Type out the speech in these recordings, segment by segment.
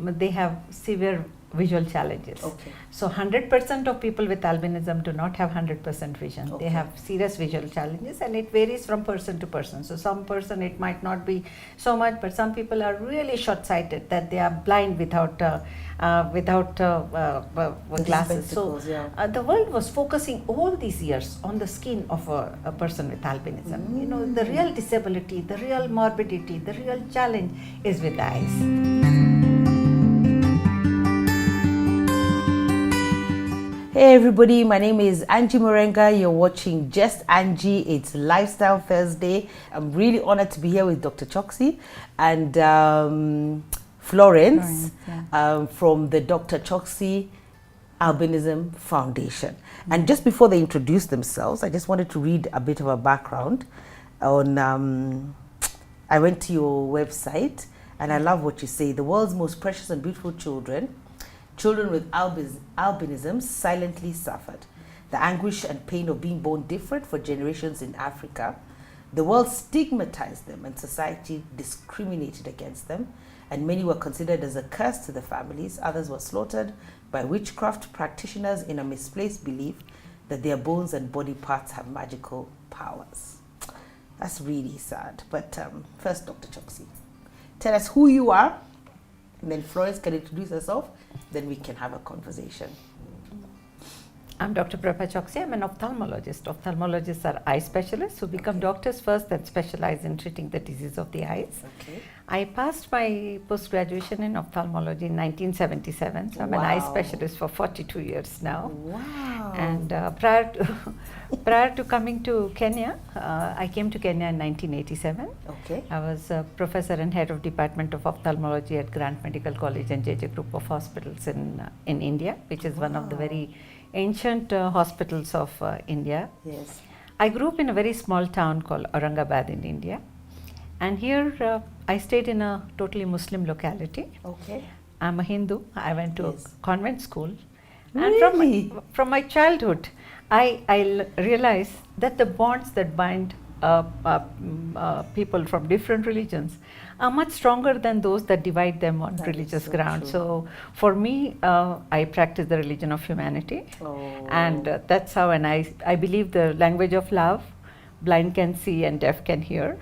they have severe visual challenges. Okay. So 100% of people with albinism do not have 100% vision. Okay. They have serious visual challenges, and it varies from person to person. So some person it might not be so much, but some people are really short-sighted, that they are blind without glasses. So yeah. the world was focusing all these years on the skin of a person with albinism. You know, the real disability, the real morbidity, the real challenge is with the eyes. Hey everybody, my name is Angie Morenga. You're watching Just Angie. It's Lifestyle Thursday. I'm really honored to be here with Dr. Choksi and Florence from the Dr. Choksi Albinism Foundation. And just before they introduce themselves, I just wanted to read a bit of a background on, I went to your website and I love what you say. The world's most precious and beautiful children with albinism silently suffered the anguish and pain of being born different for generations in Africa. The world stigmatized them and society discriminated against them, and many were considered as a curse to the families. Others were slaughtered by witchcraft practitioners in a misplaced belief that their bones and body parts have magical powers. That's really sad. But first, Dr. Choksi, tell us who you are, and then Florence can introduce herself, then we can have a conversation. I'm Dr. Prabha Choksi. I'm an ophthalmologist. Ophthalmologists are eye specialists who become doctors first, then specialize in treating the disease of the eyes. Okay. I passed my post-graduation in ophthalmology in 1977, so I'm an eye specialist for 42 years now. Wow. And prior to coming to Kenya, I came to Kenya in 1987. Okay. I was a professor and head of Department of Ophthalmology at Grant Medical College and JJ Group of Hospitals in India, which is one of the very ancient hospitals of India. Yes. I grew up in a very small town called Aurangabad in India, and here I stayed in a totally Muslim locality. Okay. I'm a Hindu. I went to a convent school. Really? And from my childhood, I realized that the bonds that bind people from different religions are much stronger than those that divide them on religious grounds. So for me, I practice the religion of humanity. And that's how, and I believe the language of love, blind can see and deaf can hear.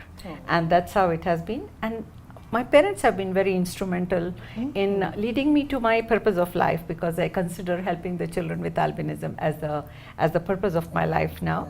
And that's how it has been. And my parents have been very instrumental in leading me to my purpose of life, because I consider helping the children with albinism as the purpose of my life now.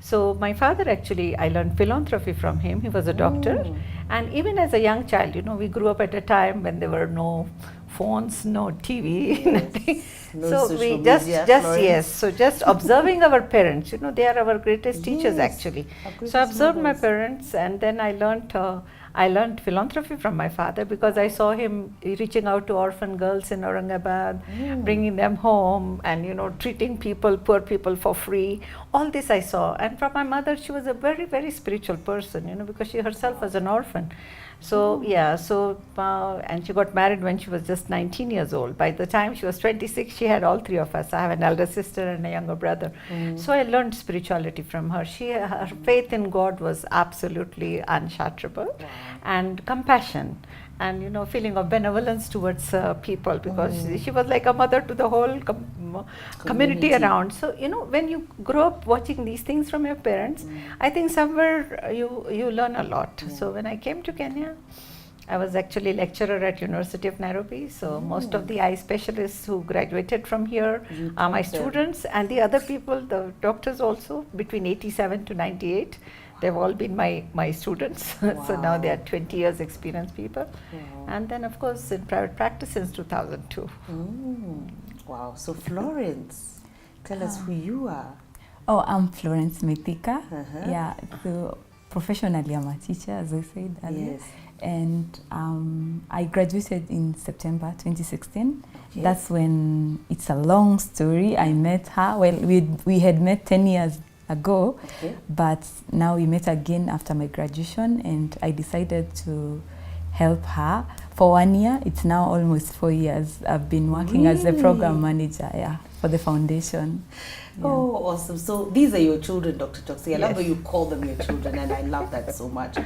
So my father, actually, I learned philanthropy from him. He was a doctor. And even as a young child, you know, we grew up at a time when there were no phones, no TV, nothing. No so we just observing our parents, you know, they are our greatest teachers actually. So I observed my parents, and then I learned philanthropy from my father, because I saw him reaching out to orphan girls in Aurangabad, bringing them home, and, you know, treating poor people for free. All this I saw. And from my mother, she was a very, very spiritual person, you know, because she herself was an orphan. So and she got married when she was just 19 years old. By the time she was 26, she had all three of us. I have an elder sister and a younger brother. So I learned spirituality from her. Her faith in God was absolutely unshatterable, and compassion, and, you know, feeling of benevolence towards people, because she was like a mother to the whole community around. So, you know, when you grow up watching these things from your parents, I think somewhere you learn a lot. So when I came to Kenya, I was actually lecturer at University of Nairobi. So most of the eye specialists who graduated from here are my students, and the other people, the doctors also, between 87 to 98. They've all been my students. So now they are 20 years experienced people. And then, of course, in private practice since 2002. Wow. So Florence, tell us who you are. Oh, I'm Florence Mithika. Yeah, so professionally I'm a teacher, as I said earlier. Yes. And I graduated in September 2016. That's when, it's a long story, I met her. Well, we had met 10 years ago, but now we met again after my graduation, and I decided to help her for 1 year. It's now almost 4 years. I've been working as a program manager for the foundation. Oh, awesome. So these are your children, Dr. Choksi. I love how you call them your children, and I love that so much.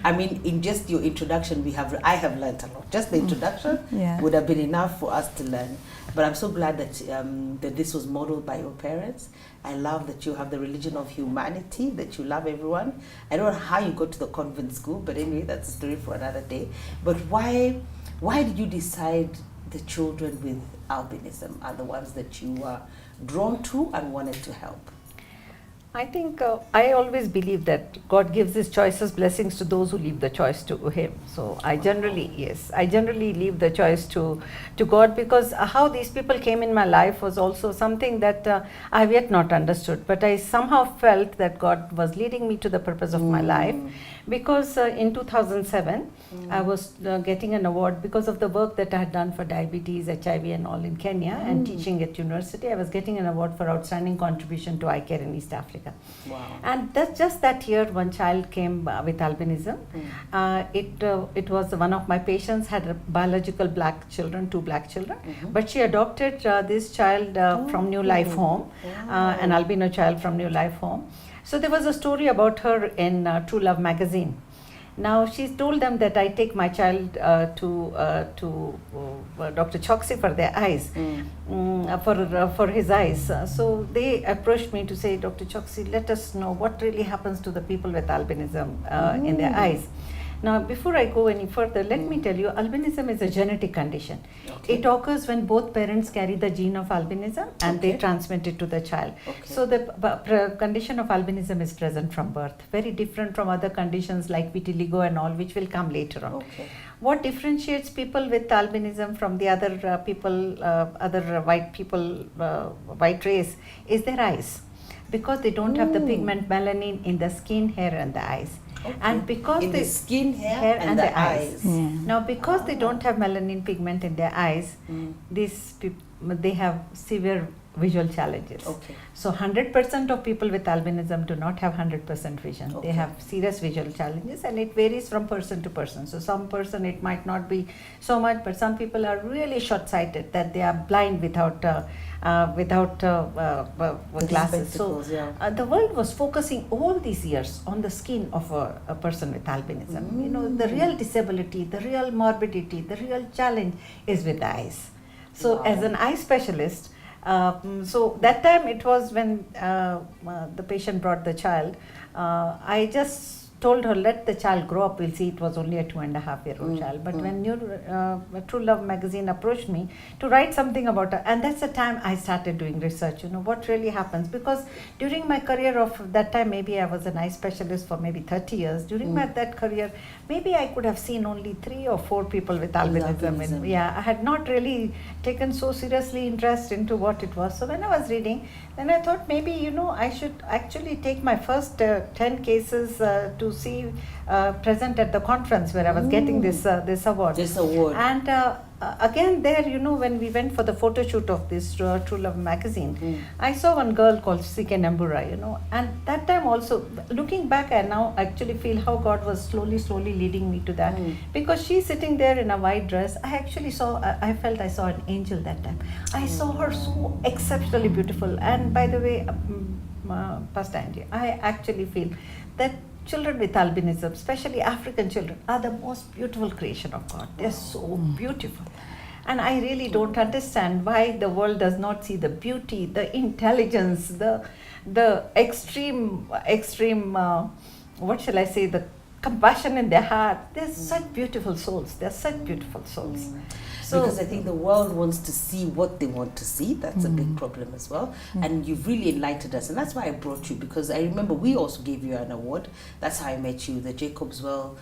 I mean, in just your introduction, I have learned a lot. Just the introduction would have been enough for us to learn. But I'm so glad that that this was modeled by your parents. I love that you have the religion of humanity, that you love everyone. I don't know how you got to the convent school, but anyway, that's a story for another day. But why did you decide the children with albinism are the ones that you were drawn to and wanted to help? I think I always believe that God gives His choices, blessings to those who leave the choice to Him. So I generally leave the choice to God, because how these people came in my life was also something that I have yet not understood. But I somehow felt that God was leading me to the purpose of my life, because in 2007 I was getting an award because of the work that I had done for diabetes, HIV and all in Kenya and teaching at university. I was getting an award for outstanding contribution to eye care in East Africa. Wow. And that's just that year one child came with albinism. It was one of my patients had a biological two black children, but she adopted this child from New Life Home, an albino child from New Life Home. So there was a story about her in True Love magazine. Now she told them that I take my child to Dr. Choksi for their eyes, for his eyes. So they approached me to say, Dr. Choksi, let us know what really happens to the people with albinism in their eyes. Now, before I go any further, let me tell you, albinism is a genetic condition. Okay. It occurs when both parents carry the gene of albinism and they transmit it to the child. Okay. So the condition of albinism is present from birth, very different from other conditions like vitiligo and all, which will come later on. Okay. What differentiates people with albinism from the other other white people, white race, is their eyes, because they don't have the pigment melanin in the skin, hair and the eyes. Okay. And because in the skin, hair and the eyes. Yeah. Now, because they don't have melanin pigment in their eyes, they have severe visual challenges. Okay. So 100% of people with albinism do not have 100% vision. Okay. They have serious visual challenges, and it varies from person to person. So some person it might not be so much, but some people are really short-sighted, that they are blind without glasses. So the world was focusing all these years on the skin of a person with albinism. You know, the real disability, the real morbidity, the real challenge is with the eyes. So as an eye specialist, so that time it was when the patient brought the child, I just told her, let the child grow up, we'll see. It was only a 2.5-year-old child. But when True Love magazine approached me to write something about her, and that's the time I started doing research, you know, what really happens. Because during my career of that time, maybe I was an eye specialist for maybe 30 years. During that career, maybe I could have seen only 3 or 4 people with albinism. And I had not really taken so seriously interest into what it was. So when I was reading, then I thought maybe, you know, I should actually take my first 10 cases to see present at the conference where I was getting this award. This award. And again there, you know, when we went for the photo shoot of this True Love magazine, I saw one girl called Sike Nambura, you know, and that time also, looking back, I now actually feel how God was slowly leading me to that, because she's sitting there in a white dress. I actually saw, I felt I saw an angel that time. I saw her so exceptionally beautiful. And by the way, Pastor Angie, I actually feel that children with albinism, especially African children, are the most beautiful creation of God. They're so beautiful. And I really don't understand why the world does not see the beauty, the intelligence, the extreme, what shall I say, the compassion in their heart. They're such beautiful souls. They're such beautiful souls. So, because I think the world wants to see what they want to see. That's a big problem as well. And you've really enlightened us. And that's why I brought you, because I remember we also gave you an award. That's how I met you. The Jacobswell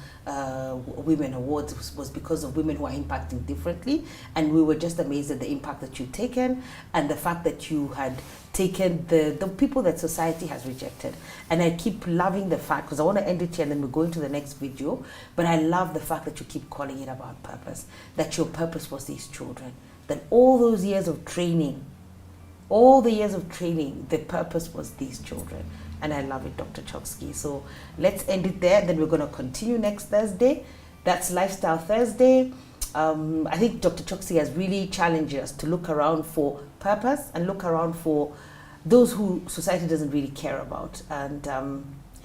Women Awards was because of women who are impacting differently. And we were just amazed at the impact that you've taken and the fact that you had taken the people that society has rejected. And I keep loving the fact, because I want to end it here and then we'll go into the next video, but I love the fact that you keep calling it about purpose, that your purpose was these children, that all those years of training, the purpose was these children. And I love it, Dr. Choksi. So let's end it there, then we're going to continue next Thursday. That's Lifestyle Thursday. I think Dr. Choksi has really challenged us to look around for purpose and look around for those who society doesn't really care about, and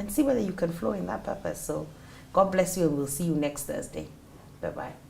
see whether you can flow in that purpose. So God God bless you, and we'll see you next Thursday. Bye-bye.